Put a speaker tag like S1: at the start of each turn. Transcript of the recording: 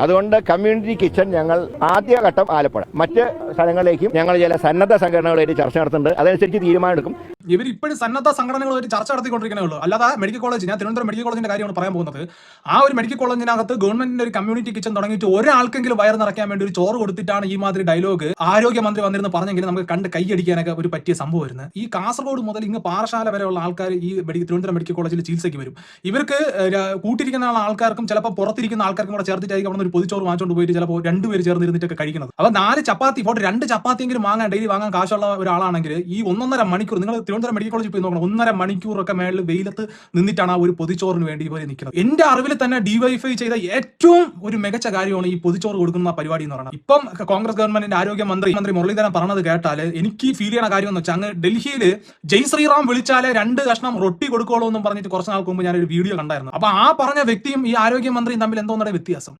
S1: അതുകൊണ്ട് community kitchen ഞങ്ങൾ ആദ്യഘട്ടം ആലപ്പുഴ, മറ്റ് സ്ഥലങ്ങളിലേക്കും ഞങ്ങൾ ചില സന്നദ്ധ സംഘടനകളായിട്ട് ചർച്ച നടത്തുന്നുണ്ട്. അതനുസരിച്ച് തീരുമാനമെടുക്കും.
S2: ഇവർ ഇപ്പോഴും സന്നദ്ധ സംഘടനകളുമായിട്ട് ചർച്ച നടത്തിക്കൊണ്ടിരിക്കുന്നേ ഉള്ളൂ. അല്ലാതെ മെഡിക്കൽ കോളേജ്, ഞാൻ തിരുവനന്തപുരം മെഡിക്കൽ കോളേജിന്റെ കാര്യമാണ് പറയാൻ പോകുന്നത്. ആ ഒരു മെഡിക്കൽ കോളേജിനകത്ത് ഗവൺമെന്റിന്റെ ഒരു കമ്മ്യൂണിറ്റി കിച്ചൺ തുടങ്ങിയിട്ട് ഒരാൾക്കെങ്കിലും വയർ നിറയ്ക്കാൻ വേണ്ടി ഒരു ചോറ് കൊടുത്തിട്ടാണ് ഈ മാതിരി ഡയലോഗ് ആരോഗ്യമന്ത്രി വന്നിരുന്ന് പറഞ്ഞെങ്കിൽ നമുക്ക് കണ്ട് കൈയടിക്കാനൊക്കെ ഒരു പറ്റിയ സംഭവം വരുന്നത്. ഈ കാസർഗോഡ് മുതൽ ഇങ്ങ് പാറശാല വരെയുള്ള ആൾക്കാർ ഈ തിരുവനന്തപുരം മെഡിക്കൽ കോളേജിൽ ചികിത്സയ്ക്ക് വരും. ഇവർക്ക് കൂട്ടിരിക്കുന്ന ആൾക്കാർക്കും ചിലപ്പോൾ പുറത്തിരിക്കുന്ന ആൾക്കാർക്കും കൂടെ ചേർത്തിട്ടായിരിക്കും അവിടെ ഒരു പൊതിച്ചോറ് വാങ്ങിച്ചുകൊണ്ട് പോയിട്ട് ചിലപ്പോൾ രണ്ടുപേര് ചേർന്നിരുന്നിട്ടൊക്കെ കഴിക്കുന്നത്. അപ്പോൾ 4 ചപ്പാത്തി, ഇപ്പോൾ 2 ചപ്പാത്തിയെങ്കിലും വാങ്ങാൻ ഡെയിലി വാങ്ങാൻ കാശുള്ള ഒരാളാണെങ്കിൽ ഈ 1.5 മണിക്കൂർ, നിങ്ങൾ തിരുവനന്തപുരം മെഡിക്കൽ കോളേജിൽ പോയി നോക്കണം, 1.5 മണിക്കൂറൊക്കെ മേളിൽ വെയിലത്ത് നിന്നിട്ടാണ് ആ ഒരു പൊതിച്ചോറിന് വേണ്ടി ഇവർ നിൽക്കുന്നത്. എന്റെ അറിവിൽ തന്നെ ഡിവൈഎഫ്ഐ ചെയ്ത ഏറ്റവും ഒരു മികച്ച കാര്യമാണ് ഈ പൊതിച്ചോറ് കൊടുക്കുന്ന പരിപാടി എന്ന് പറയുന്നത്. ഇപ്പം കോൺഗ്രസ് ഗവൺമെന്റിന്റെ ആരോഗ്യമന്ത്രി മുരളീധരൻ പറഞ്ഞത് കേട്ടാൽ എനിക്ക് ഫീൽ ചെയ്യുന്ന കാര്യം എന്ന് വെച്ചാൽ, അങ്ങ് ഡൽഹിയിൽ ജയ് ശ്രീറാം വിളിച്ചാലേ 2 കഷ്ണം റൊട്ടി കൊടുക്കുള്ളൂ എന്നും പറഞ്ഞിട്ട് കുറച്ച് നാൾക്ക് മുമ്പ് ഞാനൊരു വീഡിയോ കണ്ടായിരുന്നു. അപ്പൊ ആ പറഞ്ഞ വ്യക്തിയും ഈ ആരോഗ്യമന്ത്രിയും തമ്മിൽ എന്തോന്നൊരു വ്യത്യാസം.